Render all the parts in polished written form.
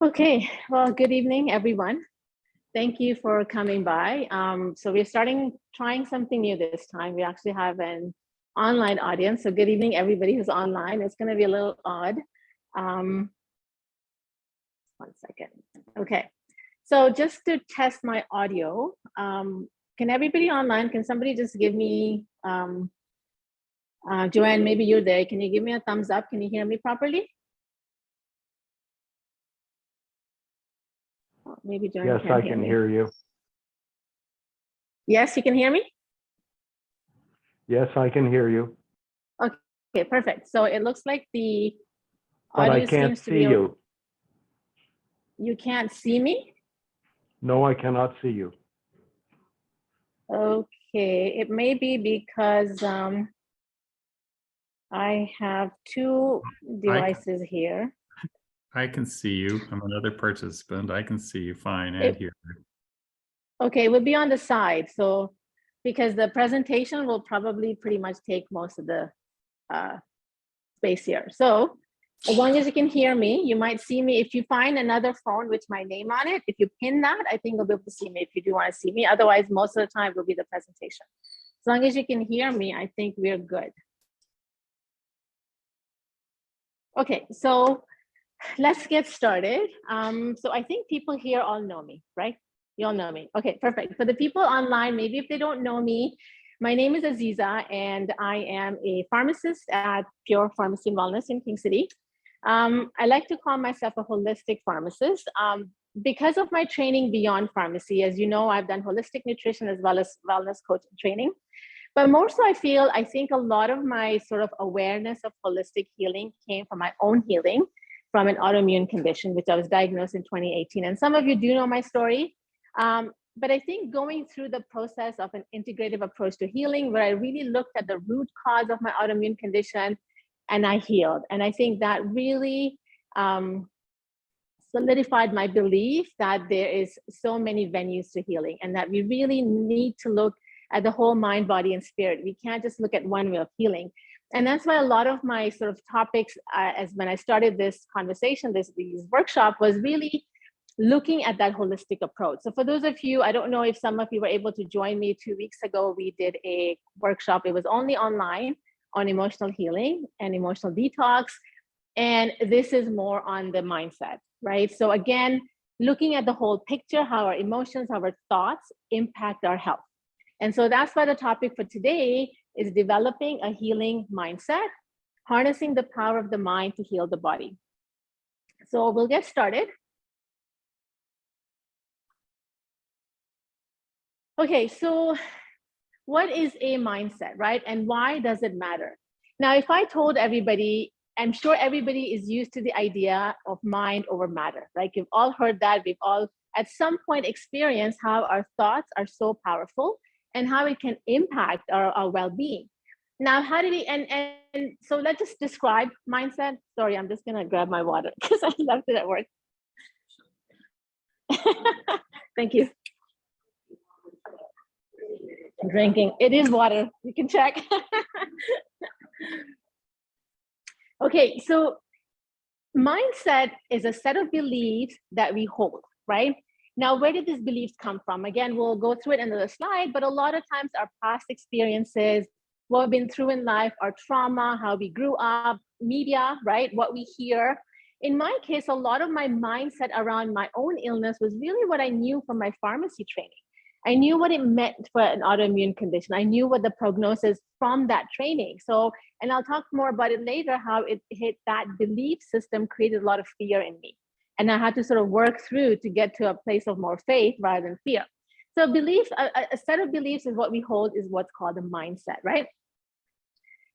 Okay, well, good evening, everyone. Thank you for coming by. So we're trying something new this time. We actually have an online audience. So good evening, everybody who's online. It's gonna be a little odd. One second. Okay, so just to test my audio, can everybody online, can somebody just give me, Joanne, maybe you're there. Can you give me a thumbs up? Can you hear me properly? Oh, maybe Joanne Yes, I can hear you. Yes, you can hear me? Yes, I can hear you. Okay, perfect. So it looks like the But audio I can't seems to see be. you. You can't see me? No, I cannot see you. Okay, it may be because I have two devices here. I can see you. I'm another participant. I can see you fine and hear you. Okay, it would be on the side. So because the presentation will probably pretty much take most of the space here. So as long as you can hear me, you might see me. If you find another phone with my name on it, if you pin that, I think you'll be able to see me if you do want to see me. Otherwise, most of the time will be the presentation. As long as you can hear me, I think we're good. Okay, so let's get started. So I think people here all know me, right? You all know me. Okay, perfect. For the people online, maybe if they don't know me, my name is Aziza, and I am a pharmacist at Pure Pharmacy and Wellness in King City. I like to call myself a holistic pharmacist because of my training beyond pharmacy. As you know, I've done holistic nutrition as well as wellness coaching training. But more so, I think a lot of my sort of awareness of holistic healing came from my own healing from an autoimmune condition, which I was diagnosed in 2018. And some of you do know my story. But I think going through the process of an integrative approach to healing, where I really looked at the root cause of my autoimmune condition and I healed. And I think that really solidified my belief that there is so many venues to healing and that we really need to look at the whole mind, body, and spirit. We can't just look at one way of healing. And that's why a lot of my sort of topics, as when I started this conversation, these workshop, was really looking at that holistic approach. So for those of you, I don't know if some of you were able to join me 2 weeks ago, we did a workshop. It was only online on emotional healing and emotional detox. And this is more on the mindset, right? So again, looking at the whole picture, how our emotions, how our thoughts impact our health. And so that's why the topic for today is developing a healing mindset, harnessing the power of the mind to heal the body. So we'll get started. Okay, so what is a mindset, right? And why does it matter? Now, if I told everybody, I'm sure everybody is used to the idea of mind over matter. Like you've all heard that, we've all at some point experienced how our thoughts are so powerful and how it can impact our well-being. Now, how do we, and so let's just describe mindset. Sorry, I'm just gonna grab my water because I left it at work. Thank you. Drinking, it is water, you can check. Okay, so mindset is a set of beliefs that we hold, right? Now, where did these beliefs come from? Again, we'll go through it in another slide, but a lot of times our past experiences, what we've been through in life, our trauma, how we grew up, media, right? What we hear. In my case, a lot of my mindset around my own illness was really what I knew from my pharmacy training. I knew what it meant for an autoimmune condition. I knew what the prognosis from that training. So, and I'll talk more about it later, how it hit that belief system created a lot of fear in me. And I had to sort of work through to get to a place of more faith rather than fear. So belief, a set of beliefs is what we hold is what's called a mindset, right?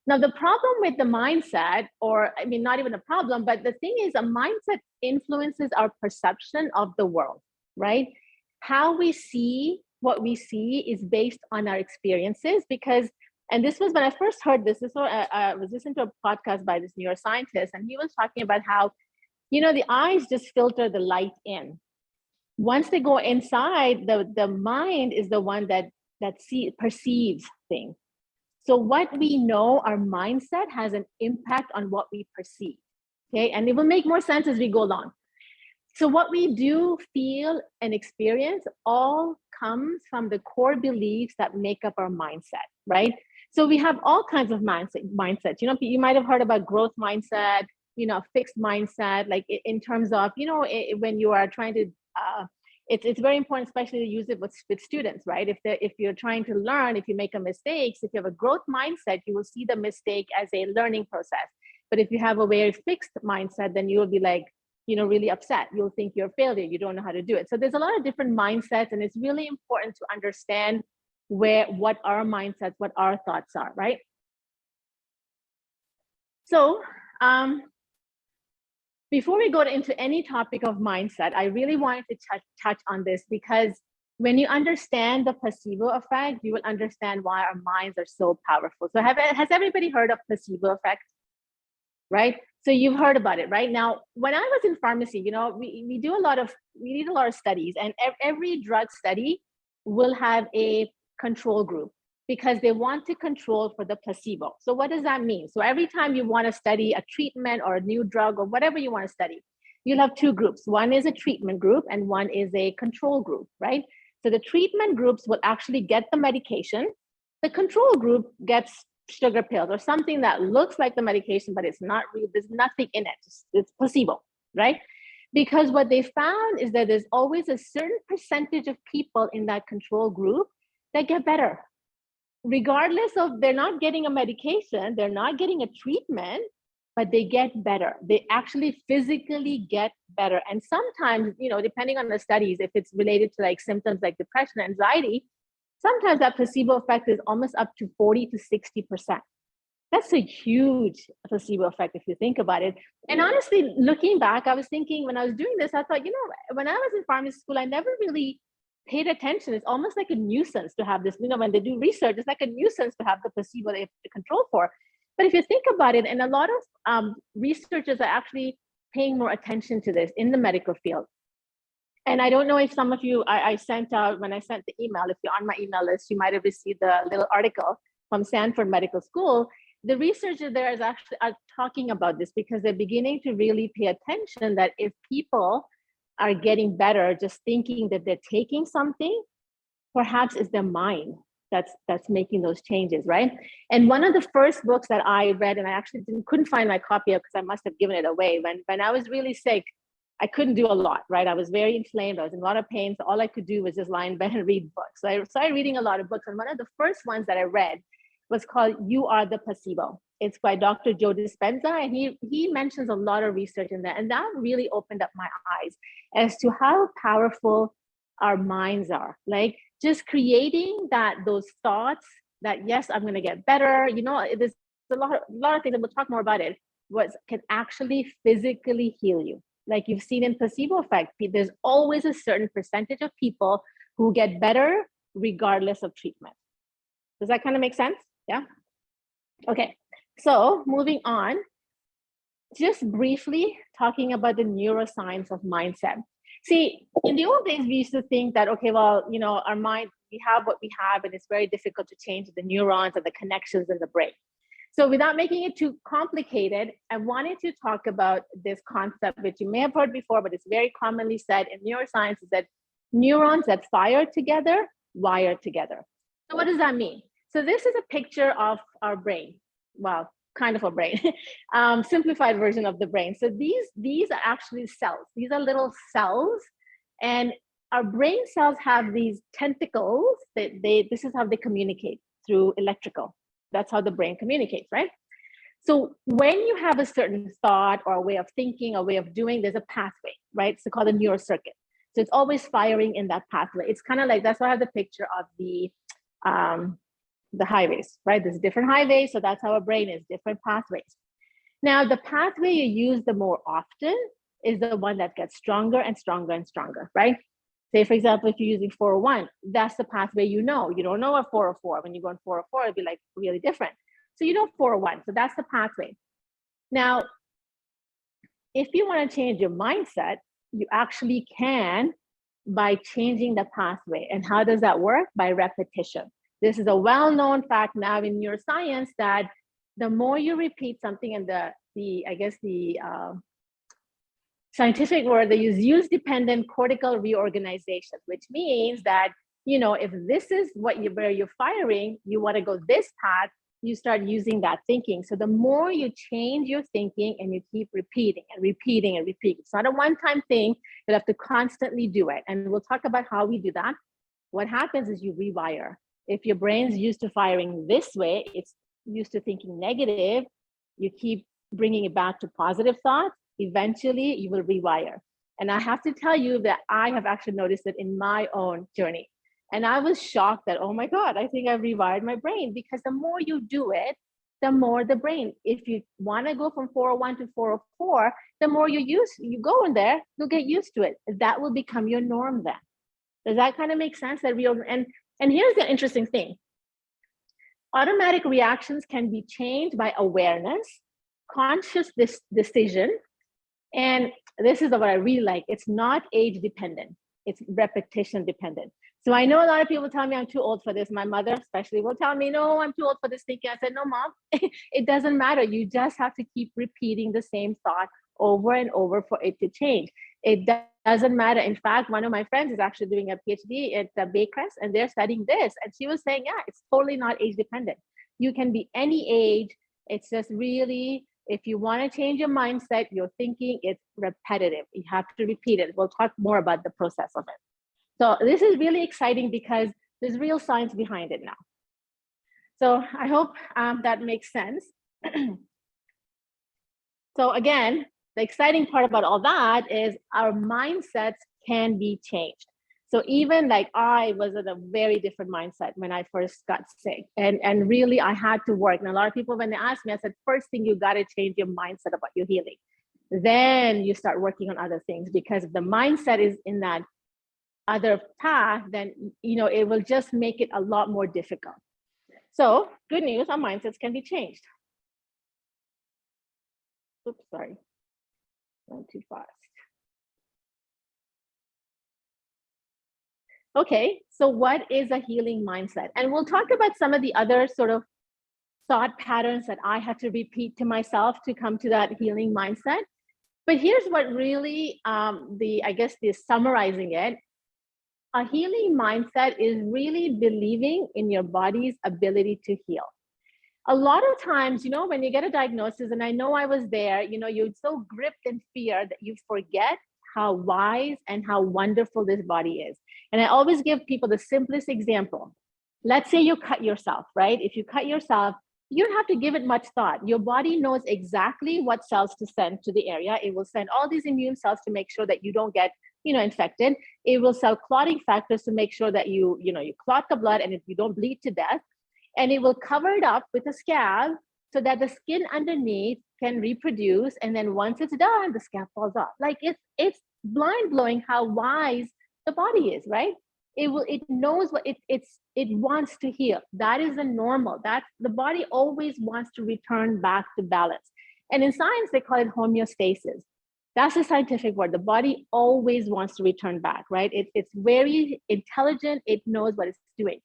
Now, the problem with the mindset, or I mean, not even a problem, but the thing is a mindset influences our perception of the world, right? How we see what we see is based on our experiences because, and this was when I first heard this, I was listening to a podcast by this neuroscientist, and he was talking about how, you know, the eyes just filter the light in. Once they go inside, the mind is the one that perceives things. So what we know, our mindset has an impact on what we perceive, okay? And it will make more sense as we go along. So what we do, feel, and experience all comes from the core beliefs that make up our mindset, right? So we have all kinds of mindsets. You know, you might have heard about growth mindset, you know, fixed mindset, like in terms of, you know, when you are trying to, it's very important, especially to use it with students, right? If you're trying to learn, if you make a mistake, if you have a growth mindset, you will see the mistake as a learning process. But if you have a very fixed mindset, then you will be like, you know, really upset. You'll think you're a failure. You don't know how to do it. So there's a lot of different mindsets, and it's really important to understand what our mindsets, what our thoughts are, right? So before we go into any topic of mindset, I really wanted to touch on this, because when you understand the placebo effect, you will understand why our minds are so powerful. So has everybody heard of placebo effect? Right? So you've heard about it, right? Now, when I was in pharmacy, you know, we need a lot of studies, and every drug study will have a control group, because they want to control for the placebo. So what does that mean? So every time you want to study a treatment or a new drug or whatever you want to study, you'll have two groups. One is a treatment group and one is a control group, right? So the treatment groups will actually get the medication. The control group gets sugar pills or something that looks like the medication, but it's not real. There's nothing in it. It's placebo, right? Because what they found is that there's always a certain percentage of people in that control group that get better. Regardless of, they're not getting a medication, they're not getting a treatment, but they get better. They actually physically get better. And sometimes, you know, depending on the studies, if it's related to like symptoms like depression, anxiety, sometimes that placebo effect is almost up to 40 to 60%. That's a huge placebo effect if you think about it. And honestly, looking back, I was thinking when I was doing this, I thought, you know, when I was in pharmacy school, I never really paid attention. It's almost like a nuisance to have this, you know, when they do research, it's like a nuisance to have the placebo they have to control for. But if you think about it, and a lot of researchers are actually paying more attention to this in the medical field. And I don't know if some of you, I sent out, when I sent the email, if you're on my email list, you might have received the little article from Stanford Medical School. The researchers there is actually are talking about this, because they're beginning to really pay attention that if people are getting better just thinking that they're taking something, perhaps it's their mind that's making those changes, right? And one of the first books that I read, and I actually couldn't find my copy of, because I must have given it away, when I was really sick, I couldn't do a lot, right? I was very inflamed. I was in a lot of pain. So all I could do was just lie in bed and read books. So I started reading a lot of books. And one of the first ones that I read was called You Are the Placebo. It's by Dr. Joe Dispenza. And he mentions a lot of research in that. And that really opened up my eyes as to how powerful our minds are. Like just creating those thoughts that, yes, I'm going to get better. You know, there's a lot of things, and we'll talk more about it, what can actually physically heal you. Like you've seen in placebo effect, there's always a certain percentage of people who get better regardless of treatment. Does that kind of make sense? Yeah. Okay. So moving on, just briefly talking about the neuroscience of mindset. See, in the old days, we used to think that, okay, well, you know, our mind, we have what we have, and it's very difficult to change the neurons and the connections in the brain. So without making it too complicated, I wanted to talk about this concept, which you may have heard before, but it's very commonly said in neuroscience, is that neurons that fire together, wire together. So what does that mean? So this is a picture of our brain. Well, kind of a brain, simplified version of the brain. So these are actually cells. These are little cells, and our brain cells have these tentacles that this is how they communicate, through electrical. That's how the brain communicates, right? So when you have a certain thought or a way of thinking, a way of doing, there's a pathway, right? It's called a neural circuit. So it's always firing in that pathway. It's kind of like, that's why I have the picture of the highways, right? There's different highways. So that's how our brain is, different pathways. Now, the pathway you use the more often is the one that gets stronger and stronger and stronger, right? Say, for example, if you're using 401, that's the pathway you know. You don't know a 404. When you go on 404, it'd be like really different. So you know 401, so that's the pathway. Now, if you want to change your mindset, you actually can by changing the pathway. And how does that work? By repetition. This is a well-known fact now in neuroscience that the more you repeat something, and the scientific word, they use use-dependent cortical reorganization, which means that, you know, if this is where you're firing, you want to go this path, you start using that thinking. So the more you change your thinking and you keep repeating and repeating and repeating, it's not a one-time thing. You have to constantly do it. And we'll talk about how we do that. What happens is you rewire. If your brain's used to firing this way, it's used to thinking negative, you keep bringing it back to positive thoughts, eventually you will rewire. And I have to tell you that I have actually noticed it in my own journey. And I was shocked that, oh my God, I think I've rewired my brain, because the more you do it, the more the brain, if you want to go from 401 to 404, the more you go in there, you'll get used to it. That will become your norm then. Does that kind of make sense? And here's the interesting thing. Automatic reactions can be changed by awareness, conscious decision, and this is what I really like. It's not age dependent. It's repetition dependent. So I know a lot of people tell me I'm too old for this. My mother especially will tell me, no, I'm too old for this thinking. I said, no, Mom, it doesn't matter. You just have to keep repeating the same thought over and over for it to change. It doesn't matter. In fact, one of my friends is actually doing a PhD at Baycrest, and they're studying this. And she was saying, yeah, it's totally not age dependent. You can be any age. It's just really, if you want to change your mindset, your thinking, it's repetitive. You have to repeat it. We'll talk more about the process of it. So this is really exciting because there's real science behind it now. So I hope that makes sense. So again, the exciting part about all that is our mindsets can be changed. So even like I was in a very different mindset when I first got sick, and really I had to work. And a lot of people, when they asked me, I said, first thing, you got to change your mindset about your healing. Then you start working on other things, because if the mindset is in that other path, then, you know, it will just make it a lot more difficult. So good news, our mindsets can be changed. Oops, sorry, went too fast. Okay, so what is a healing mindset? And we'll talk about some of the other sort of thought patterns that I had to repeat to myself to come to that healing mindset. But here's what really, the summarizing it, a healing mindset is really believing in your body's ability to heal. A lot of times, you know, when you get a diagnosis, and I know I was there, you know, you're so gripped in fear that you forget how wise and how wonderful this body is. And I always give people the simplest example. Let's say you cut yourself, right? If you cut yourself, you don't have to give it much thought. Your body knows exactly what cells to send to the area. It will send all these immune cells to make sure that you don't get, you know, infected. It will send clotting factors to make sure that you clot the blood and if you don't bleed to death. And it will cover it up with a scab so that the skin underneath can reproduce. And then once it's done, the scab falls off. Like it's blind blowing how wise the body is, right? It knows what it wants to heal. That is the normal. That the body always wants to return back to balance. And in science, they call it homeostasis. That's the scientific word. The body always wants to return back, right? It's very intelligent. It knows what it's doing.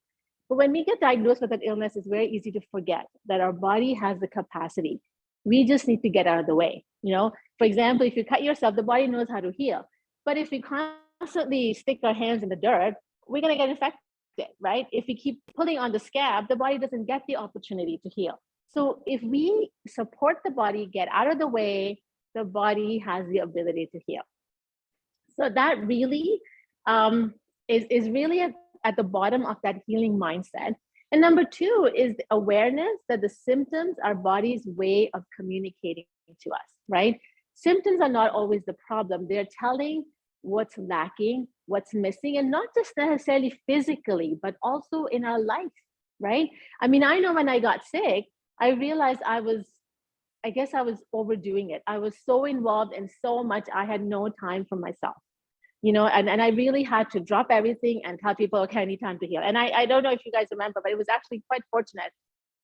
But when we get diagnosed with an illness, it's very easy to forget that our body has the capacity. We just need to get out of the way. You know, for example, if you cut yourself, the body knows how to heal. But if we constantly stick our hands in the dirt, we're going to get infected, right? If we keep pulling on the scab, the body doesn't get the opportunity to heal. So if we support the body, get out of the way, the body has the ability to heal. So that really is really at the bottom of that healing mindset. And number two is the awareness that the symptoms are body's way of communicating to us, right? Symptoms are not always the problem. They're telling what's lacking, what's missing, and not just necessarily physically, but also in our life, right? I mean, I know when I got sick, I realized I was overdoing it. I was so involved in so much, I had no time for myself, you know, and I really had to drop everything and tell people, okay, I need time to heal. And I don't know if you guys remember, but it was actually quite fortunate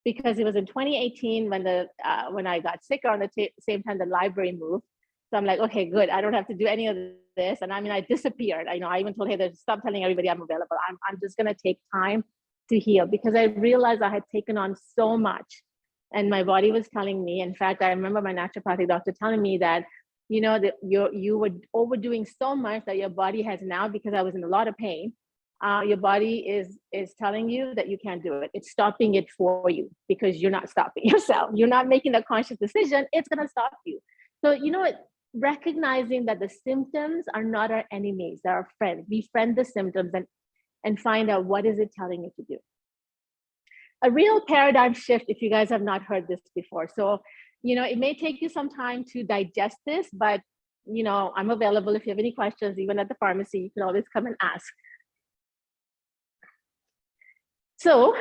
because it was in 2018 when I got sick, around the same time the library moved. So I'm like, okay, good. I don't have to do any of this. And I mean, I disappeared. I even told Heather, stop telling everybody I'm available. I'm just going to take time to heal, because I realized I had taken on so much and my body was telling me. In fact, I remember my naturopathic doctor telling me that you know, that you were overdoing so much that your body has now, because I was in a lot of pain, your body is telling you that you can't do it. It's stopping it for you because you're not stopping yourself. You're not making a conscious decision. It's going to stop you. So, you know, recognizing that the symptoms are not our enemies, they're our friends. Befriend the symptoms and find out what is it telling you to do. A real paradigm shift, if you guys have not heard this before. So, you know, it may take you some time to digest this, but, you know, I'm available if you have any questions, even at the pharmacy, you can always come and ask. So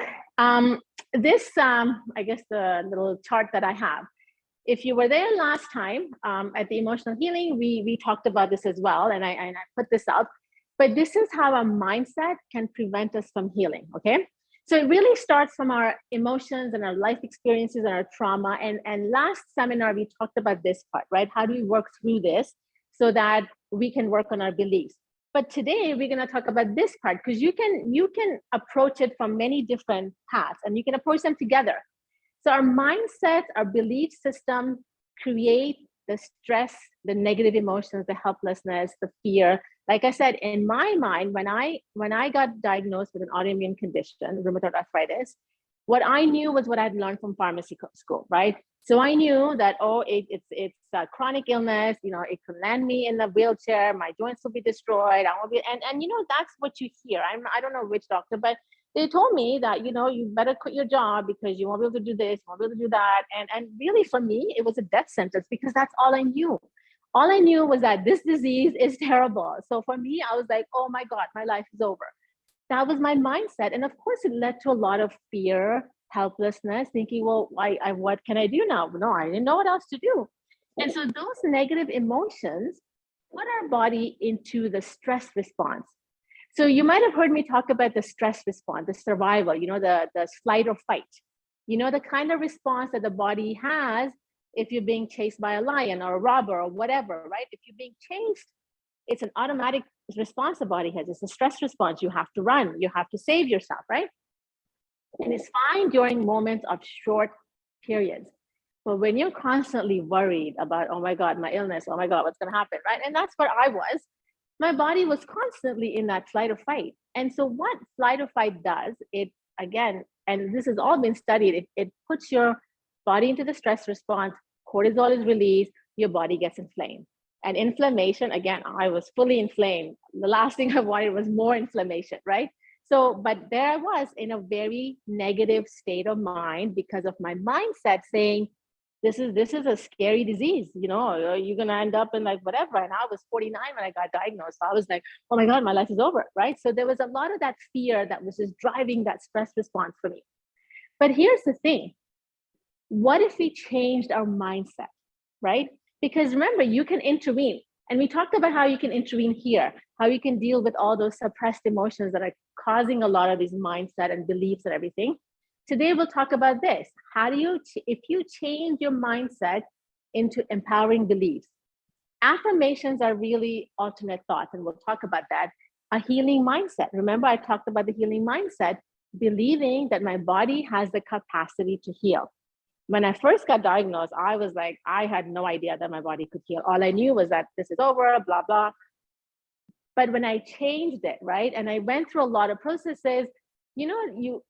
this, I guess the little chart that I have, if you were there last time at the emotional healing, we talked about this as well, and I put this up, but this is how our mindset can prevent us from healing, okay? So it really starts from our emotions and our life experiences and our trauma. And last seminar, we talked about this part, right? How do we work through this so that we can work on our beliefs? But today we're going to talk about this part, because you can approach it from many different paths, and you can approach them together. So our mindset, our belief system create the stress, the negative emotions, the helplessness, the fear. Like I said, in my mind, when I got diagnosed with an autoimmune condition, rheumatoid arthritis, what I knew was what I'd learned from pharmacy school, right? So I knew that, oh, it's a chronic illness, you know, it could land me in a wheelchair, my joints will be destroyed, I will be, and you know, that's what you hear. I don't know which doctor, but they told me that, you know, you better quit your job because you won't be able to do this, you won't be able to do that. And really for me, it was a death sentence, because that's all I knew. All I knew was that this disease is terrible. So for me, I was like, oh my God, my life is over. That was my mindset. And of course, it led to a lot of fear, helplessness, thinking, well, what can I do now? No, I didn't know what else to do. And so those negative emotions put our body into the stress response. So you might have heard me talk about the stress response, the survival, you know, the flight or fight, you know, the kind of response that the body has if you're being chased by a lion or a robber or whatever, right? If you're being chased, it's an automatic response the body has. It's a stress response. You have to run, you have to save yourself, right? And it's fine during moments of short periods. But when you're constantly worried about, oh my God, my illness, oh my God, what's going to happen, right? And that's where I was. My body was constantly in that flight or fight. And so what flight or fight does, it again, and this has all been studied, it puts your body into the stress response, cortisol is released, your body gets inflamed. And inflammation, again, I was fully inflamed. The last thing I wanted was more inflammation, right? So, but there I was in a very negative state of mind because of my mindset saying, this is a scary disease, you know, you're gonna end up in like whatever. And I was 49 when I got diagnosed. So I was like, oh my God, my life is over, right? So there was a lot of that fear that was just driving that stress response for me. But here's the thing. What if we changed our mindset, right? Because remember, you can intervene. And we talked about how you can intervene here, how you can deal with all those suppressed emotions that are causing a lot of these mindset and beliefs and everything. Today, we'll talk about this. How do you, if you change your mindset into empowering beliefs? Affirmations are really alternate thoughts, and we'll talk about that. A healing mindset. Remember, I talked about the healing mindset, believing that my body has the capacity to heal. When I first got diagnosed, I was like, I had no idea that my body could heal. All I knew was that this is over, blah, blah. But when I changed it, right? And I went through a lot of processes, you know,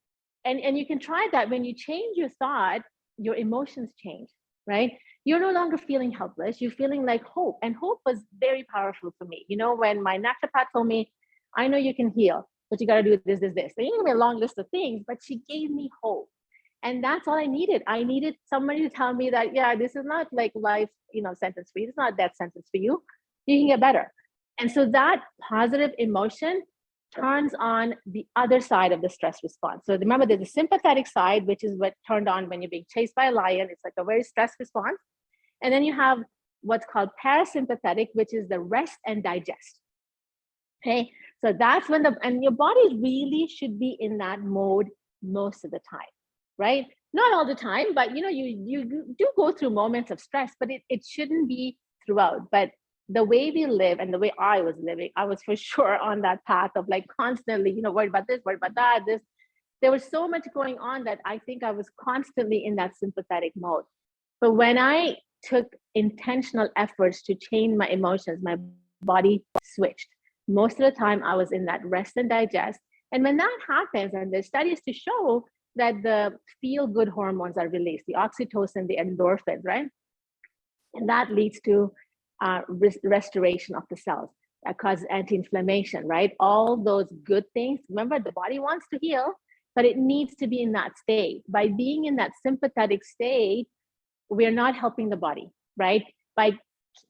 and you can try that. When you change your thought, your emotions change, right? You're no longer feeling helpless. You're feeling like hope. And hope was very powerful for me. You know, when my naturopath told me, I know you can heal, but you got to do this, this, this. They gave me a long list of things, but she gave me hope. And that's all I needed. I needed somebody to tell me that, yeah, this is not like life, you know, sentence for you. It's not a death sentence for you. You can get better. And so that positive emotion turns on the other side of the stress response. So remember, there's a sympathetic side, which is what turned on when you're being chased by a lion. It's like a very stress response. And then you have what's called parasympathetic, which is the rest and digest. Okay, so that's when and your body really should be in that mode most of the time, right? Not all the time, but you know, you do go through moments of stress, but it shouldn't be throughout. But the way we live and the way I was living, I was for sure on that path of like constantly, you know, worried about this, worried about that, this. There was so much going on that I think I was constantly in that sympathetic mode. But when I took intentional efforts to change my emotions, my body switched. Most of the time I was in that rest and digest. And when that happens, and there's studies to show that the feel-good hormones are released, the oxytocin, the endorphins, right? And that leads to restoration of the cells. That causes anti-inflammation, right? All those good things. Remember, the body wants to heal, but it needs to be in that state. By being in that sympathetic state, we're not helping the body, right? By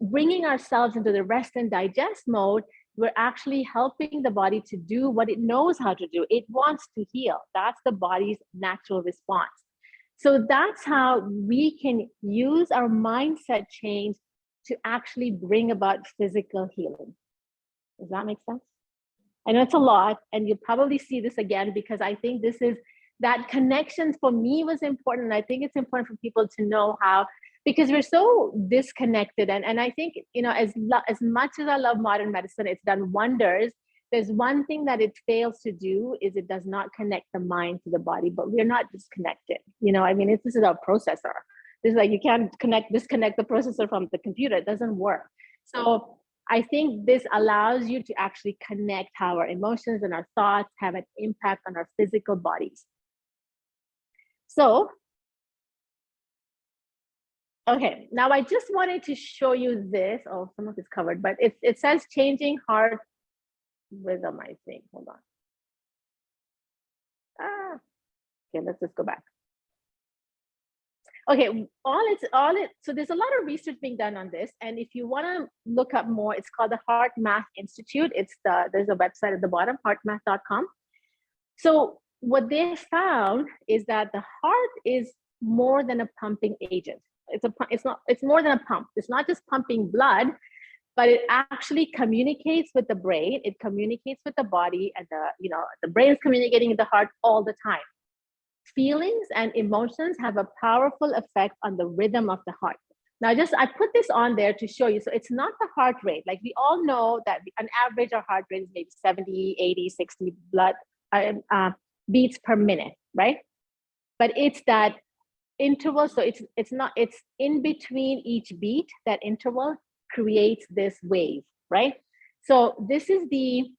bringing ourselves into the rest and digest mode, we're actually helping the body to do what it knows how to do. It wants to heal. That's the body's natural response. So that's how we can use our mindset change to actually bring about physical healing. Does that make sense? I know it's a lot, and you'll probably see this again, because I think this is that connection for me was important. I think it's important for people to know how, because we're so disconnected. And I think, you know, as much as I love modern medicine, it's done wonders. There's one thing that it fails to do is it does not connect the mind to the body, but we're not disconnected. You know, I mean, this is a processor. This is like, you can't disconnect the processor from the computer. It doesn't work. So I think this allows you to actually connect how our emotions and our thoughts have an impact on our physical bodies. So, okay, now I just wanted to show you this. Oh, some of it's covered, but it says changing heart rhythm, I think. Hold on. Okay, let's just go back. Okay, so there's a lot of research being done on this. And if you want to look up more, it's called the Heart Math Institute. There's a website at the bottom, heartmath.com. So what they found is that the heart is more than a pumping agent. It's more than a pump. It's not just pumping blood, but it actually communicates with the brain. It communicates with the body, and the brain is communicating with the heart all the time. Feelings and emotions have a powerful effect on the rhythm of the heart. Now, I put this on there to show you. So it's not the heart rate. Like, we all know that on average, our heart rate is maybe 70, 80, 60 beats per minute, right? But it's that interval. So it's in between each beat, that interval creates this wave, right? So this is the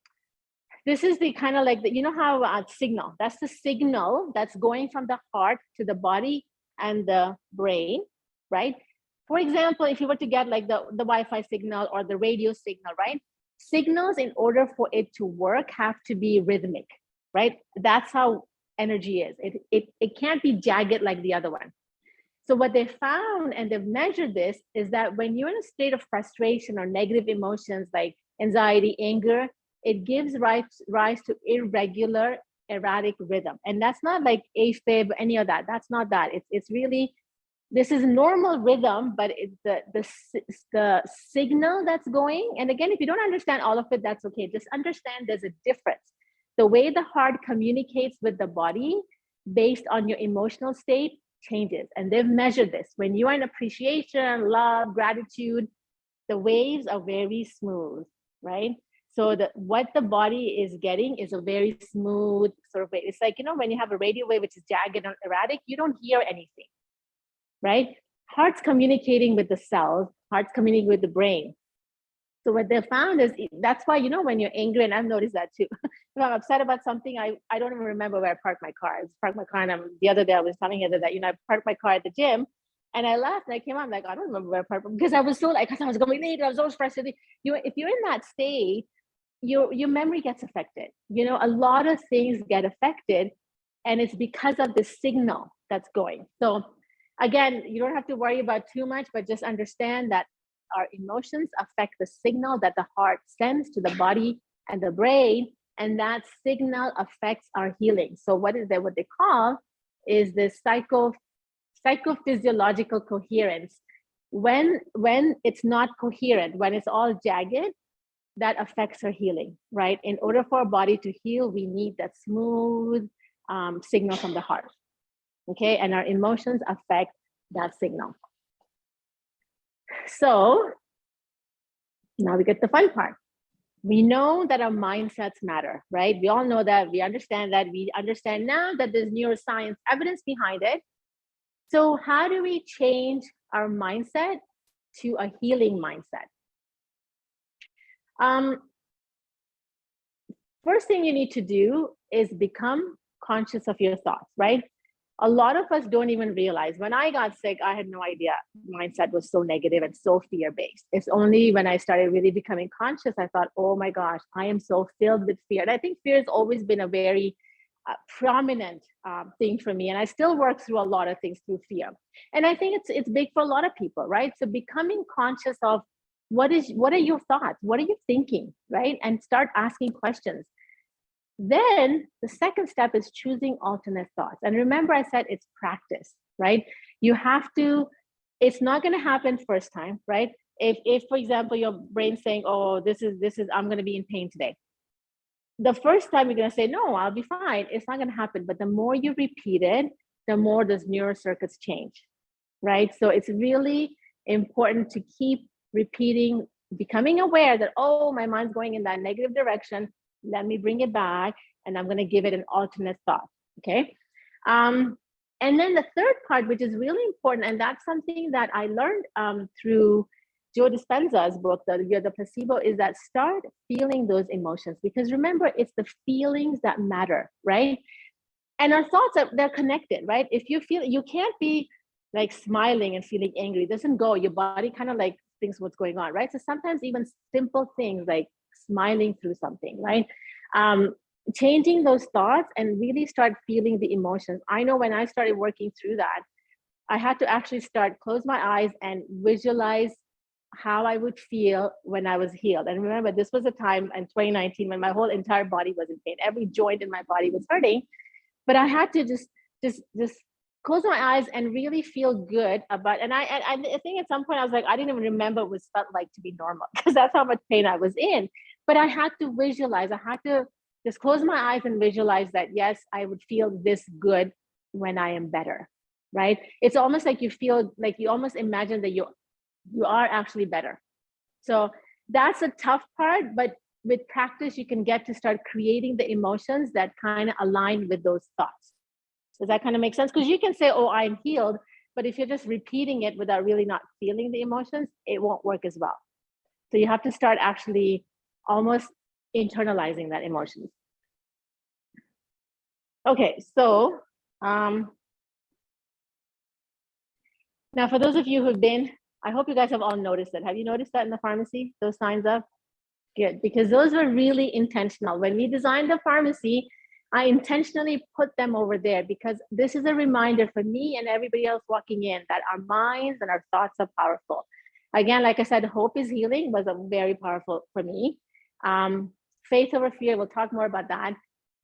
kind of like you know how signal, that's the signal that's going from the heart to the body and the brain, right? For example, if you were to get like the Wi-Fi signal or the radio signal, right? Signals, in order for it to work, have to be rhythmic, right? That's how energy is. It can't be jagged like the other one. So what they found, and they've measured this, is that when you're in a state of frustration or negative emotions like anxiety, anger, it gives rise to irregular, erratic rhythm. And that's not like AFib, any of that. That's not that. It's really, this is normal rhythm, but it's the signal that's going. And again, if you don't understand all of it, that's okay. Just understand there's a difference. The way the heart communicates with the body based on your emotional state changes. And they've measured this. When you are in appreciation, love, gratitude, the waves are very smooth, right? So what the body is getting is a very smooth sort of wave. It's like, you know, when you have a radio wave, which is jagged and erratic, you don't hear anything, right? Heart's communicating with the cells, heart's communicating with the brain. So what they found is, that's why, you know, when you're angry, and I've noticed that too, if I'm upset about something, I don't even remember where I parked my car. I parked my car, and the other day I was telling you that, you know, I parked my car at the gym, and I left, and I came out, I'm like, I don't remember where I parked, because I was so like, because I was going late, I was so frustrated. If you're in that state, your memory gets affected. You know, a lot of things get affected, and it's because of the signal that's going. So again, you don't have to worry about too much, but just understand that our emotions affect the signal that the heart sends to the body and the brain, and that signal affects our healing. So what they call is the psychophysiological coherence. When it's not coherent, when it's all jagged, that affects our healing, right? In order for our body to heal, we need that smooth signal from the heart, okay? And our emotions affect that signal. So now we get the fun part. We know that our mindsets matter, right? We all know that, we understand that, we understand now that there's neuroscience evidence behind it. So how do we change our mindset to a healing mindset. First thing you need to do is become conscious of your thoughts, right? A lot of us don't even realize. When I got sick, I had no idea mindset was so negative and so fear-based. It's only when I started really becoming conscious, I thought, oh my gosh, I am so filled with fear. And I think fear has always been a very prominent thing for me. And I still work through a lot of things through fear. And I think it's big for a lot of people, right? So becoming conscious of what are your thoughts? What are you thinking, right? And start asking questions. Then the second step is choosing alternate thoughts. And remember, I said it's practice, right? You have to, it's not going to happen first time, right? If for example, your brain's saying, oh, this is, I'm going to be in pain today. The first time you're going to say, no, I'll be fine. It's not going to happen. But the more you repeat it, the more those neural circuits change, right? So it's really important to keep repeating, becoming aware that, oh, my mind's going in that negative direction. Let me bring it back, and I'm going to give it an alternate thought. Okay. And then the third part, which is really important, and that's something that I learned through Joe Dispenza's book, the Placebo, is that start feeling those emotions, because remember, it's the feelings that matter, right? And our thoughts they're connected, right? If you feel, you can't be like smiling and feeling angry. It doesn't go. Your body kind of like thinks what's going on, right? So sometimes even simple things like smiling through something, right? Changing those thoughts and really start feeling the emotions. I know when I started working through that, I had to actually close my eyes and visualize how I would feel when I was healed. And remember, this was a time in 2019 when my whole entire body was in pain. Every joint in my body was hurting, but I had to just close my eyes and really feel good about. And I think at some point I was like, I didn't even remember what it felt like to be normal, because that's how much pain I was in. But I had to visualize. I had to just close my eyes and visualize that, yes, I would feel this good when I am better, right? It's almost like you feel like you almost imagine that you are actually better. So that's a tough part, but with practice, you can get to start creating the emotions that kind of align with those thoughts. Does that kind of make sense? Because you can say, oh, I'm healed, but if you're just repeating it without really not feeling the emotions, it won't work as well. So you have to start actually almost internalizing that emotion. Okay, so now for those of you who've been, I hope you guys have all noticed it. Have you noticed that in the pharmacy, those signs up? Good, because those were really intentional. When we designed the pharmacy, I intentionally put them over there because this is a reminder for me and everybody else walking in that our minds and our thoughts are powerful. Again, like I said, hope is healing was very powerful for me. Faith over fear, we'll talk more about that.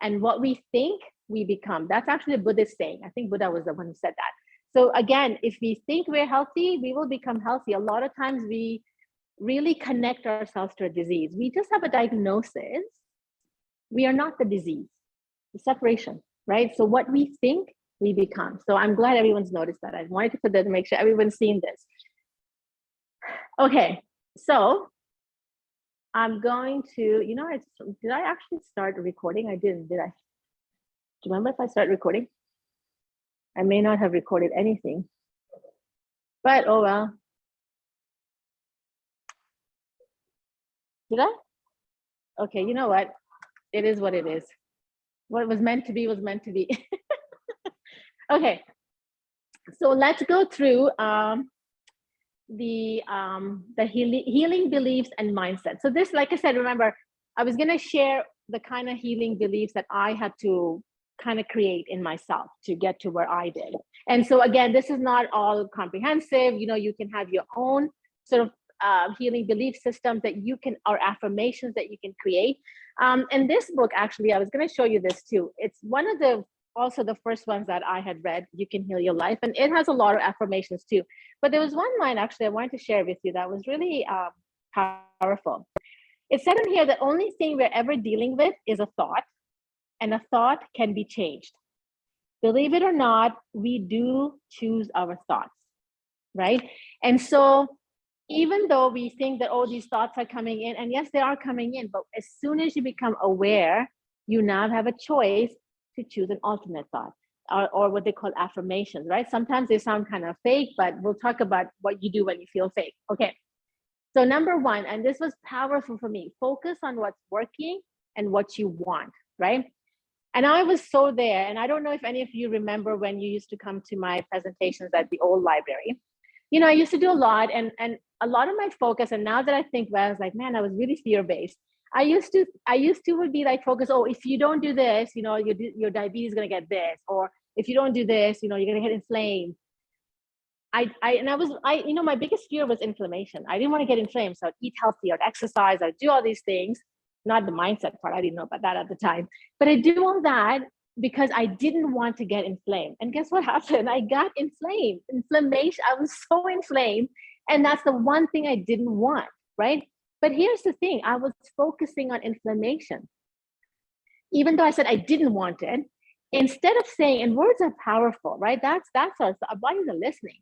And what we think, we become. That's actually a Buddhist saying. I think Buddha was the one who said that. So again, if we think we're healthy, we will become healthy. A lot of times we really connect ourselves to a disease. We just have a diagnosis. We are not the disease. The separation, right? So what we think, we become. So I'm glad everyone's noticed that. I wanted to put that to make sure everyone's seen this. Okay, so I'm going to, did I actually start recording? I didn't, did I? Do you remember if I start recording? I may not have recorded anything, but oh well. Did I? Okay, you know what? It is what it is. What was meant to be was meant to be. Okay, so let's go through the healing beliefs and mindset. So this, like I said, remember, I was gonna share the kind of healing beliefs that I had to kind of create in myself to get to where I did. And so again, this is not all comprehensive. You can have your own sort of healing belief systems that you can, or affirmations that you can create. And this book, actually, I was going to show you this too. It's one of the, also the first ones that I had read, You Can Heal Your Life. And it has a lot of affirmations too. But there was one line actually I wanted to share with you that was really powerful. It said in here, the only thing we're ever dealing with is a thought, and a thought can be changed. Believe it or not, we do choose our thoughts, right? And so even though we think that, oh, these thoughts are coming in, and yes, they are coming in, but as soon as you become aware, you now have a choice to choose an alternate thought. or what they call affirmations, right? Sometimes they sound kind of fake, but we'll talk about what you do when you feel fake. Okay. So number one, and this was powerful for me, focus on what's working and what you want, right? And I was so there. And I don't know if any of you remember when you used to come to my presentations at the old library. You know, I used to do a lot, and a lot of my focus, and now that I think, well, I was like, man, I was really fear-based. I used to would be like focus, oh, if you don't do this, you know, your diabetes is gonna get this, or if you don't do this, you know, you're gonna get inflamed. You know, my biggest fear was inflammation. I didn't want to get inflamed, so I'd eat healthy, I'd exercise, I'd do all these things. Not the mindset part, I didn't know about that at the time, but I do all that because I didn't want to get inflamed. And guess what happened? I got inflamed. Inflammation. I was so inflamed, and that's the one thing I didn't want, right? But here's the thing: I was focusing on inflammation, even though I said I didn't want it. Instead of saying, and words are powerful, right? That's our bodies are listening.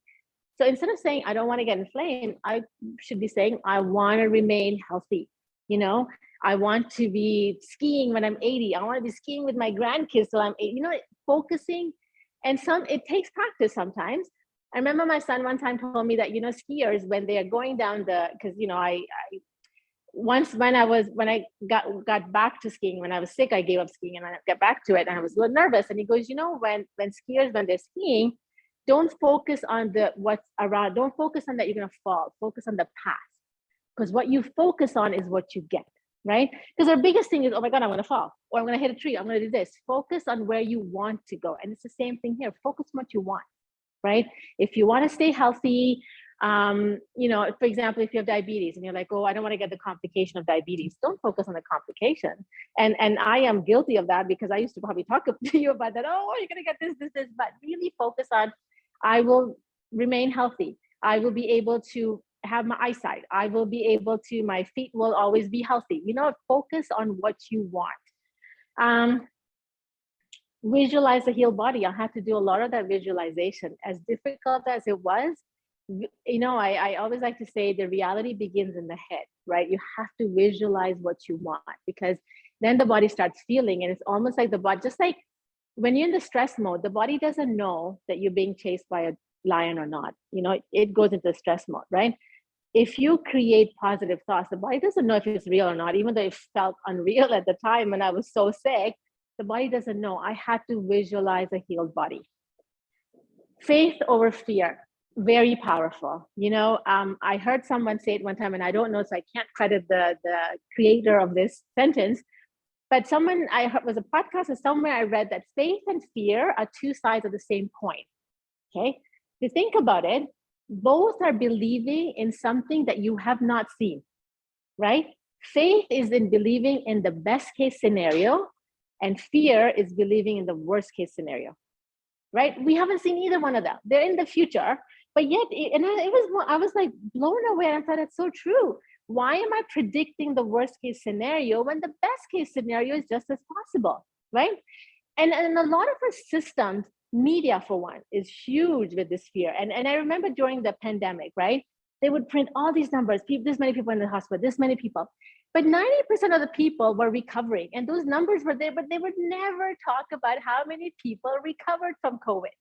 So instead of saying, I don't want to get inflamed, I should be saying, I want to remain healthy. You know, I want to be skiing when I'm 80. I want to be skiing with my grandkids till I'm 80. You know, focusing. And it takes practice sometimes. I remember my son one time told me that, you know, skiers, when they are going down because, you know, once when I got back to skiing, when I was sick, I gave up skiing and I got back to it and I was a little nervous. And he goes, you know, when skiers, when they're skiing, don't focus on what's around. Don't focus on that you're going to fall. Focus on the path. Because what you focus on is what you get, right? Because our biggest thing is, oh my God, I'm going to fall, or I'm going to hit a tree. I'm going to do this. Focus on where you want to go. And it's the same thing here. Focus on what you want, right? If you want to stay healthy, you know, for example, if you have diabetes and you're like, oh, I don't want to get the complication of diabetes, don't focus on the complication. And I am guilty of that, because I used to probably talk to you about that. Oh, you're going to get this, but really focus on, I will remain healthy. I will be able to have my eyesight. I will be able to, my feet will always be healthy. You know, focus on what you want. Visualize the healed body. I had to do a lot of that visualization. As difficult as it was, you know, I always like to say the reality begins in the head, right? You have to visualize what you want, because then the body starts feeling, and it's almost like the body, just like when you're in the stress mode, the body doesn't know that you're being chased by a lion or not. You know, it goes into stress mode, right? If you create positive thoughts, the body doesn't know if it's real or not, even though it felt unreal at the time when I was so sick. The body doesn't know. I had to visualize a healed body. Faith over fear, very powerful. You know, I heard someone say it one time, and I don't know, so I can't credit the creator of this sentence, but someone I heard was a podcast, or somewhere I read that faith and fear are two sides of the same coin. Okay, if you think about it, both are believing in something that you have not seen, right? Faith is in believing in the best case scenario, and fear is believing in the worst case scenario, right? We haven't seen either one of them. They're in the future, but yet, I was like blown away. And I thought, it's so true. Why am I predicting the worst case scenario when the best case scenario is just as possible, right? And a lot of our systems, media for one, is huge with this fear. And I remember during the pandemic, right? They would print all these numbers, this many people in the hospital, this many people. But 90% of the people were recovering, and those numbers were there, but they would never talk about how many people recovered from COVID.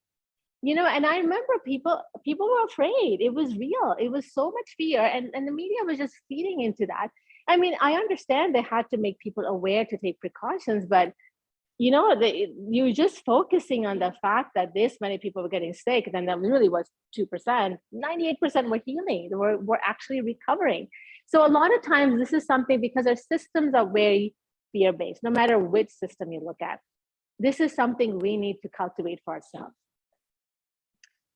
You know, and I remember people were afraid. It was real. It was so much fear, and the media was just feeding into that. I mean, I understand they had to make people aware to take precautions, but you know, you're just focusing on the fact that this many people were getting sick, then that really was 2%. 98% were healing. They were actually recovering. So a lot of times this is something, because our systems are very fear-based, no matter which system you look at. This is something we need to cultivate for ourselves.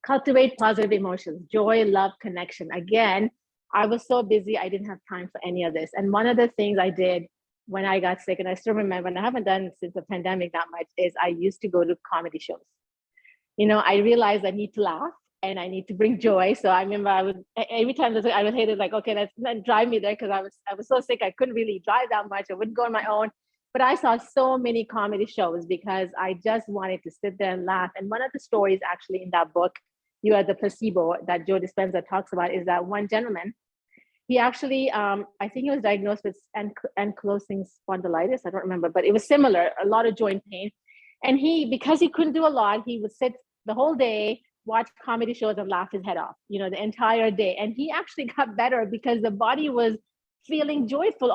Cultivate positive emotions, joy, love, connection. Again, I was so busy, I didn't have time for any of this. And one of the things I did when I got sick, and I still remember, and I haven't done it since the pandemic that much, is I used to go to comedy shows. You know, I realized I need to laugh and I need to bring joy. So I remember every time I would hate it, like, okay, let's not drive me there, because I was so sick, I couldn't really drive that much. I wouldn't go on my own. But I saw so many comedy shows because I just wanted to sit there and laugh. And one of the stories actually in that book, You Are the Placebo, that Joe Dispenza talks about, is that one gentleman, he actually, I think he was diagnosed with ankylosing spondylitis. I don't remember, but it was similar, a lot of joint pain. And because he couldn't do a lot, he would sit the whole day, watch comedy shows and laugh his head off, the entire day. And he actually got better because the body was feeling joyful.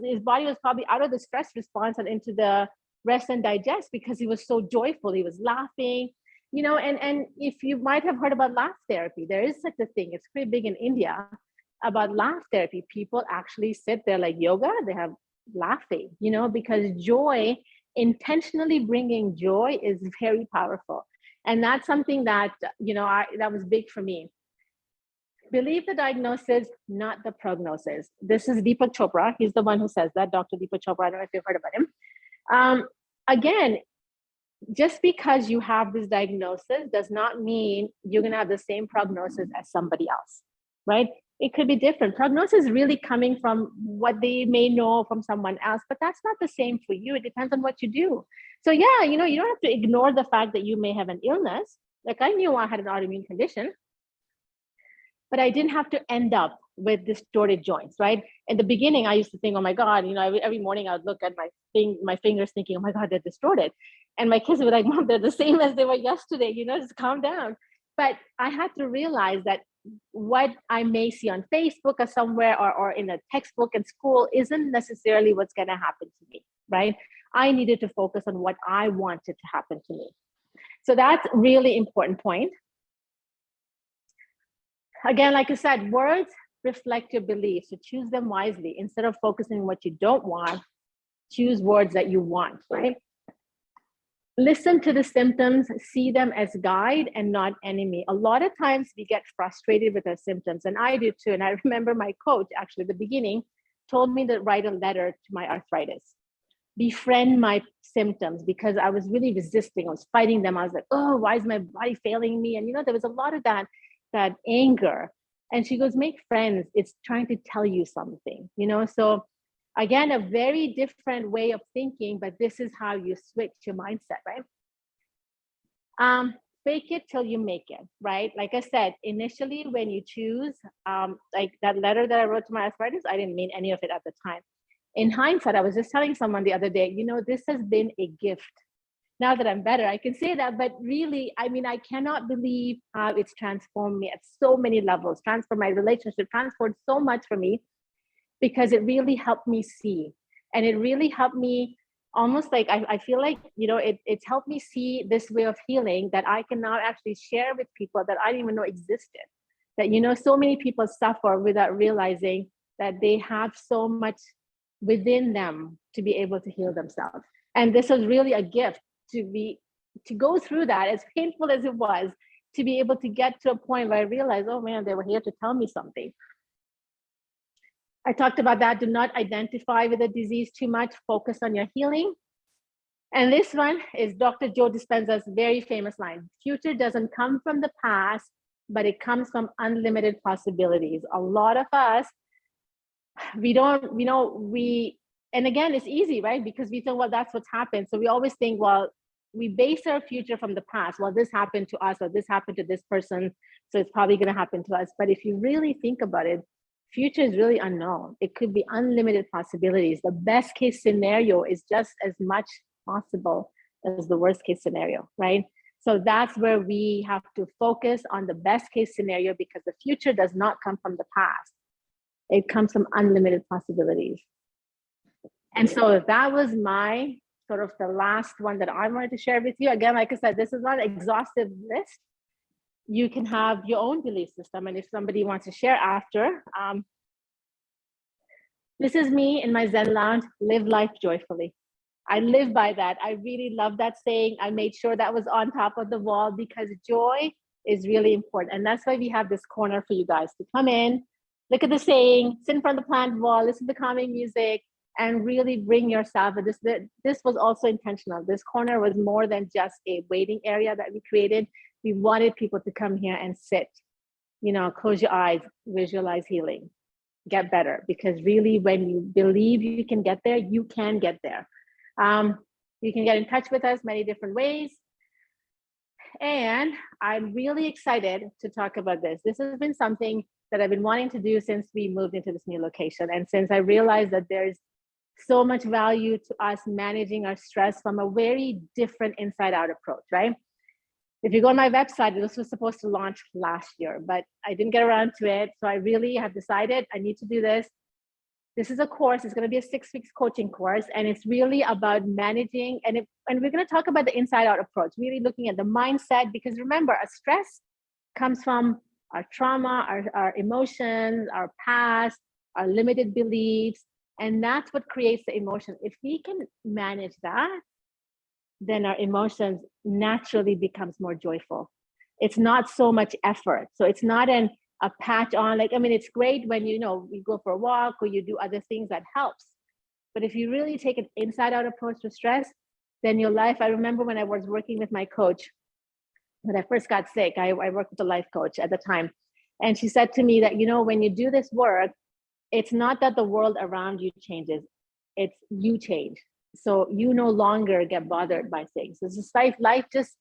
His body was probably out of the stress response and into the rest and digest because he was so joyful. He was laughing, and if you might have heard about laugh therapy, there is such a thing. It's pretty big in India about laugh therapy. People actually sit there like yoga. They have laughing, because joy, intentionally bringing joy is very powerful. And that's something that, that was big for me. Believe the diagnosis, not the prognosis. This is Deepak Chopra. He's the one who says that, Dr. Deepak Chopra. I don't know if you've heard about him. Again, just because you have this diagnosis does not mean you're going to have the same prognosis as somebody else, right? It could be different. Prognosis is really coming from what they may know from someone else, but that's not the same for you. It depends on what you do. So yeah, you don't have to ignore the fact that you may have an illness. Like I knew I had an autoimmune condition, but I didn't have to end up with distorted joints, right? In the beginning, I used to think, oh my God, every morning I would look at my fingers thinking, oh my God, they're distorted. And my kids would be like, Mom, they're the same as they were yesterday, just calm down. But I had to realize that what I may see on Facebook or somewhere or in a textbook in school isn't necessarily what's going to happen to me, right? I needed to focus on what I wanted to happen to me. So that's a really important point. Again, like I said, words reflect your beliefs, so choose them wisely. Instead of focusing on what you don't want, choose words that you want, right? Listen to the symptoms, see them as guide and not enemy. A lot of times we get frustrated with our symptoms, and I do too. And I remember my coach, actually at the beginning, told me to write a letter to my arthritis. Befriend my symptoms, because I was really resisting. I was fighting them. I was like, oh, why is my body failing me? And there was a lot of that anger. And she goes, make friends. It's trying to tell you something, So again, a very different way of thinking, but this is how you switch your mindset, right? Fake it till you make it, right? Like I said, initially when you choose, like that letter that I wrote to my arthritis, I didn't mean any of it at the time. In hindsight, I was just telling someone the other day, this has been a gift. Now that I'm better, I can say that, but really, I cannot believe how it's transformed me at so many levels, transformed my relationship, transformed so much for me, because it really helped me see. And it really helped me almost like, I feel like, it's helped me see this way of healing that I can now actually share with people that I didn't even know existed. That, so many people suffer without realizing that they have so much within them to be able to heal themselves. And this was really a gift to go through that, as painful as it was, to be able to get to a point where I realized, oh man, they were here to tell me something. I talked about that. Do not identify with the disease too much. Focus on your healing. And this one is Dr. Joe Dispenza's very famous line: future doesn't come from the past, but it comes from unlimited possibilities. A lot of us, and again, it's easy, right? Because we think, well, that's what's happened. So we always think, well, we base our future from the past. Well, this happened to us, or this happened to this person, so it's probably going to happen to us. But if you really think about it, future is really unknown. It could be unlimited possibilities. The best case scenario is just as much possible as the worst case scenario, right? So that's where we have to focus on the best case scenario, because the future does not come from the past. It comes from unlimited possibilities. And so that was my sort of the last one that I wanted to share with you. Again, like I said, this is not an exhaustive list. You can have your own belief system. And if somebody wants to share after, this is me in my Zen lounge: live life joyfully. I live by that. I really love that saying. I made sure that was on top of the wall, because joy is really important. And that's why we have this corner for you guys to come in, look at the saying, sit in front of the plant wall, listen to calming music, and really bring yourself. This was also intentional. This corner was more than just a waiting area that we created. We wanted people to come here and sit, close your eyes, visualize healing, get better. Because really, when you believe you can get there, you can get there. You can get in touch with us many different ways. And I'm really excited to talk about this. This has been something that I've been wanting to do since we moved into this new location. And since I realized that there's so much value to us managing our stress from a very different inside out approach, right? If you go on my website, this was supposed to launch last year, but I didn't get around to it. So I really have decided I need to do this. This is a course. It's going to be a 6 weeks coaching course, and it's really about managing. And we're going to talk about the inside out approach, really looking at the mindset, because remember, our stress comes from our trauma, our emotions, our past, our limited beliefs, and that's what creates the emotion. If we can manage that, then our emotions naturally becomes more joyful. It's not so much effort. So it's not a patch on, like, I mean, it's great when, you go for a walk or you do other things that helps. But if you really take an inside out approach to stress, then your life, I remember when I was working with my coach, when I first got sick, I worked with a life coach at the time. And she said to me that, when you do this work, it's not that the world around you changes, it's you change. So you no longer get bothered by things. It's just life just,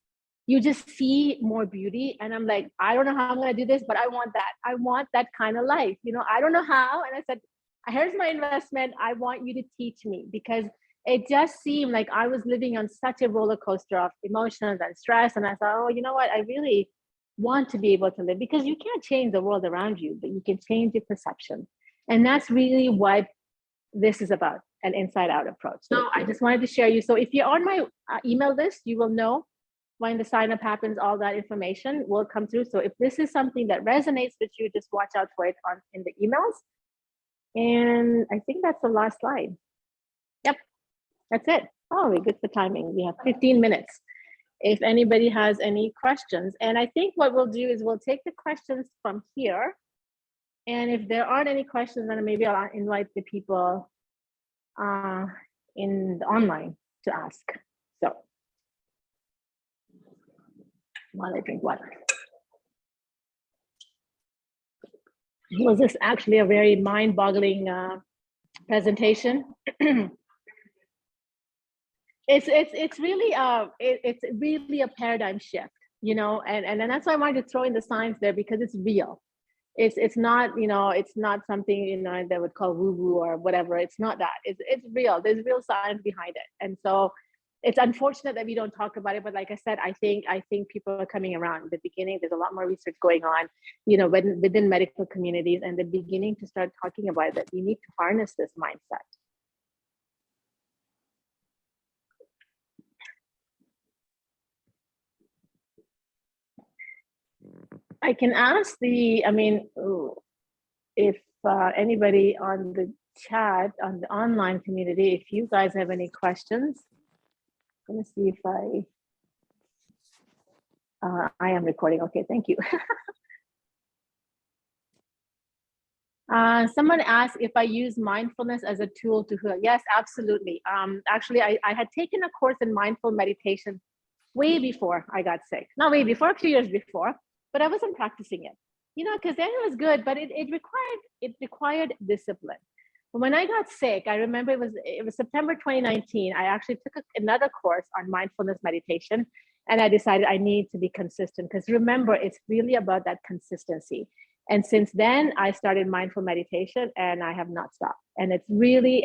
you just see more beauty. And I'm like, I don't know how I'm going to do this, but I want that. I want that kind of life. I don't know how. And I said, here's my investment. I want you to teach me, because it just seemed like I was living on such a roller coaster of emotions and stress. And I thought, oh, you know what? I really want to be able to live, because you can't change the world around you, but you can change your perception. And that's really what this is about, an inside out approach. So I just wanted to share you. So if you're on my email list, you will know when the sign up happens, all that information will come through. So if this is something that resonates with you, just watch out for it in the emails. And I think that's the last slide. Yep, that's it. Oh, we're good for timing. We have 15 minutes. If anybody has any questions, and I think what we'll do is we'll take the questions from here. And if there aren't any questions, then maybe I'll invite the people in the online to ask. So while I drink water. Was this actually a very mind-boggling presentation? It's really a paradigm shift, and that's why I wanted to throw in the science there, because it's real. It's not, it's not something, they would call woo-woo or whatever. It's not that. It's real. There's real science behind it. And so it's unfortunate that we don't talk about it, but like I said, I think people are coming around. In the beginning, there's a lot more research going on, within medical communities, and they're beginning to start talking about that. You need to harness this mindset. I can ask if anybody on the chat, on the online community, if you guys have any questions. I'm gonna see if I am recording. Okay, thank you. Someone asked if I use mindfulness as a tool to heal. Yes, absolutely. Actually, I had taken a course in mindful meditation way before I got sick. Not way before, a few years before, but I wasn't practicing it, because then it was good, but it required discipline. When I got sick, I remember it was September 2019. I actually took another course on mindfulness meditation, and I decided I need to be consistent, because remember, it's really about that consistency. And since then, I started mindful meditation, and I have not stopped. And that really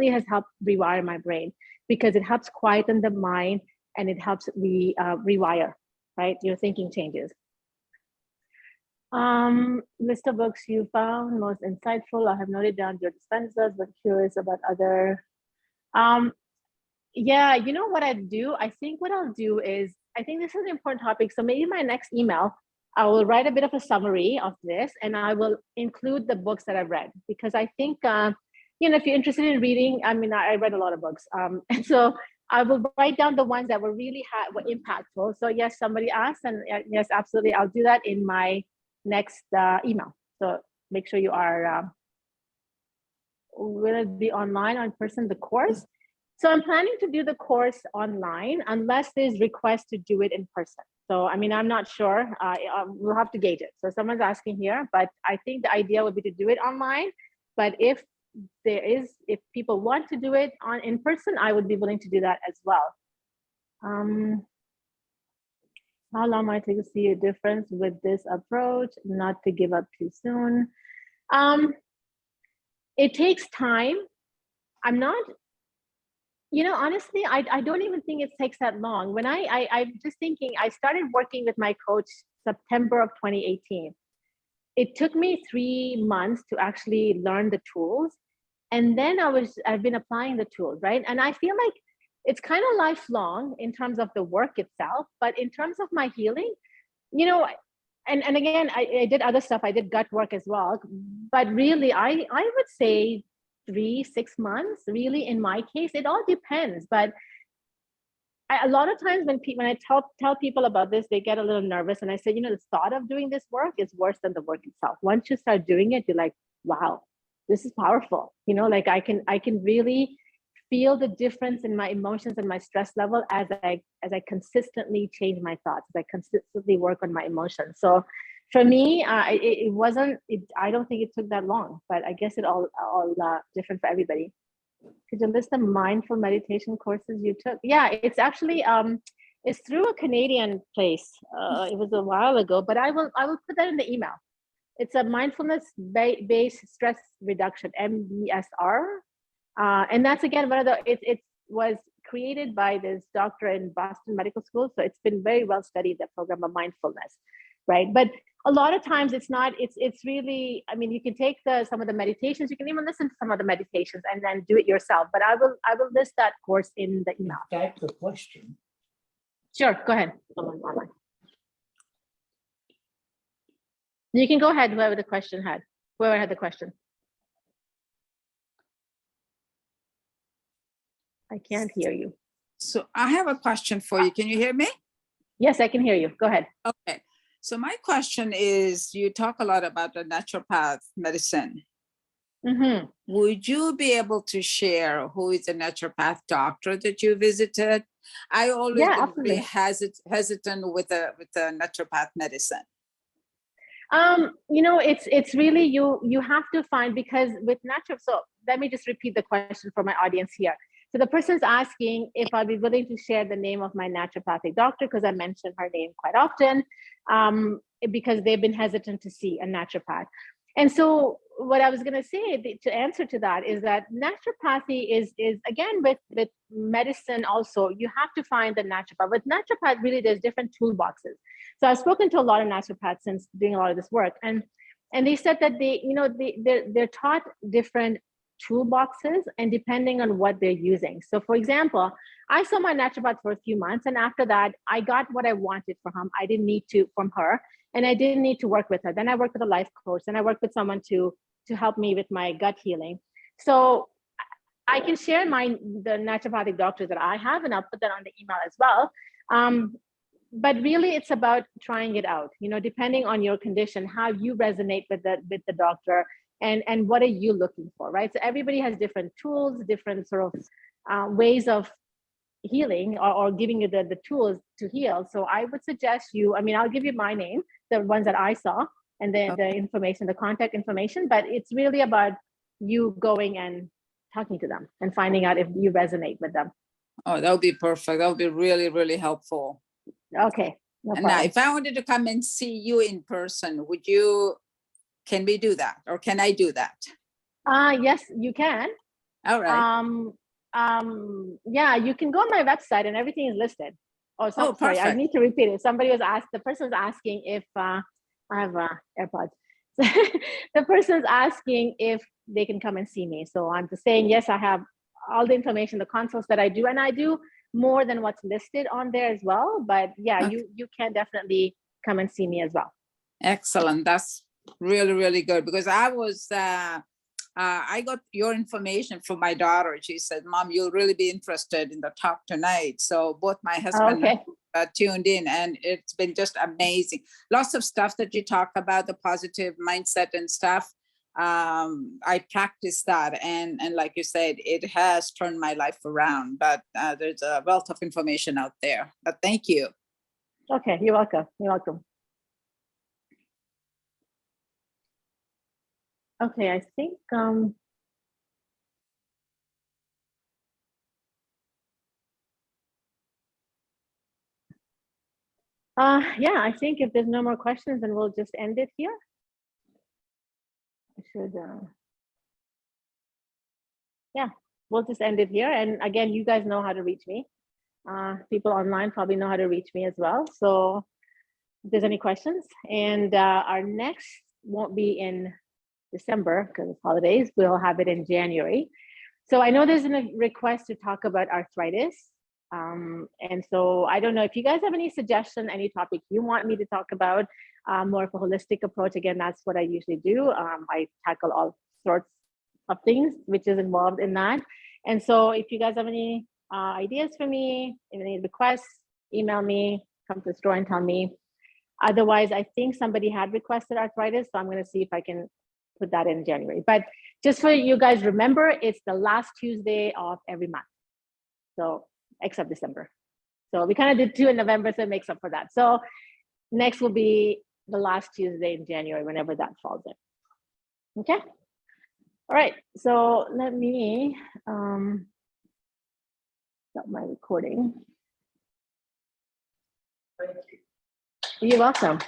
has helped rewire my brain, because it helps quieten the mind, and it helps rewire, right? Your thinking changes. List of books you found most insightful. I have noted down your dispensers, but curious about other. Yeah, you know what I'd do? I think what I'll do is, I think this is an important topic. So maybe my next email, I will write a bit of a summary of this, and I will include the books that I've read, because I think, if you're interested in reading, I read a lot of books. And so I will write down the ones that were impactful. So yes, somebody asked, and yes, absolutely. I'll do that in my next email. So make sure you are, will it be online or in person, the course? So I'm planning to do the course online unless there's request to do it in person. So, I'm not sure. We'll have to gauge it. So someone's asking here, but I think the idea would be to do it online. But if people want to do it in person, I would be willing to do that as well. How long might it take to see a difference with this approach? Not to give up too soon. It takes time. I'm not, honestly, I don't even think it takes that long. When I'm just thinking, I started working with my coach September of 2018. It took me 3 months to actually learn the tools. And then I've been applying the tools, right? And I feel like it's kind of lifelong in terms of the work itself, but in terms of my healing, you know, and again, I did other stuff. I did gut work as well, but really, I would say 3 6 months. Really, in my case, it all depends. But a lot of times when I tell people about this, they get a little nervous, and I say, the thought of doing this work is worse than the work itself. Once you start doing it, you're like, wow, this is powerful. Like I can really feel the difference in my emotions and my stress level as I consistently change my thoughts, as I consistently work on my emotions. So for me, it wasn't. I don't think it took that long, but I guess it all different for everybody. Could you list the mindful meditation courses you took? Yeah, it's actually it's through a Canadian place. It was a while ago, but I will put that in the email. It's a mindfulness based stress reduction, MBSR. And that's again one of the it was created by this doctor in Boston Medical School, so it's been very well studied, the program of mindfulness, right? But a lot of times it's not. It's really. I mean, you can take some of the meditations. You can even listen to some of the meditations and then do it yourself. But I will list that course in the email. Type the question. Sure, go ahead. You can go ahead. Whoever had the question. I can't hear you. So I have a question for you. Can you hear me? Yes, I can hear you. Go ahead. Okay. So my question is, you talk a lot about the naturopath medicine. Mm-hmm. Would you be able to share who is a naturopath doctor that you visited? I always been really hesitant with the naturopath medicine. It's really you have to find, because with natural. So let me just repeat the question for my audience here. So the person's asking if I'll be willing to share the name of my naturopathic doctor, because I mention her name quite often, because they've been hesitant to see a naturopath. And so what I was going to say to answer to that is that naturopathy is again with medicine also, you have to find the naturopath. With naturopath, really, there's different toolboxes. So I've spoken to a lot of naturopaths since doing a lot of this work, and they said that they're taught different toolboxes and depending on what they're using. So for example, I saw my naturopath for a few months, and after that I got what I wanted from her, and I didn't need to work with her. Then I worked with a life coach, and I worked with someone to help me with my gut healing. So I can share the naturopathic doctors that I have, and I'll put that on the email as well. But really, it's about trying it out. Depending on your condition, how you resonate with the doctor, and what are you looking for, right? So everybody has different tools, different sort of ways of healing, or giving you the tools to heal. So I would suggest I'll give you my name, the ones that I saw, and then the information, the contact information. But it's really about you going and talking to them and finding out if you resonate with them. Oh, that would be perfect. That would be really, really helpful. Okay. No and now, problem. if I wanted to come and see you in person, can we do that, or can I do that? Yes, you can. All right. Yeah, you can go on my website and everything is listed. Sorry, I need to repeat it. The person's asking if I have AirPods. The person's asking if they can come and see me. So I'm just saying, yes, I have all the information, the consults that I do, and I do more than what's listed on there as well. But yeah, okay. You can definitely come and see me as well. Excellent. That's really, really good, because I got your information from my daughter. She said, Mom, you'll really be interested in the talk tonight. So both my husband and I tuned in, and it's been just amazing. Lots of stuff that you talk about, the positive mindset and stuff. I practice that. And like you said, it has turned my life around, but there's a wealth of information out there. But thank you. Okay, you're welcome. You're welcome. Okay, I think yeah, I think if there's no more questions, then we'll just end it here. I should yeah. we'll just end it here. And again, you guys know how to reach me. People online probably know how to reach me as well. So if there's any questions, and our next won't be in December because it's holidays. We'll have it in January. So I know there's a request to talk about arthritis. And so I don't know if you guys have any suggestion, any topic you want me to talk about, more of a holistic approach. Again, that's what I usually do. I tackle all sorts of things which is involved in that. And so if you guys have any ideas for me, any requests, email me, come to the store and tell me. Otherwise, I think somebody had requested arthritis, so I'm going to see if I can put that in January. But just for you guys, remember, it's the last Tuesday of every month. So except December. So we kind of did 2 in November, so it makes up for that. So next will be the last Tuesday in January, whenever that falls in. Okay. All right. So let me stop my recording. Thank you. You're welcome.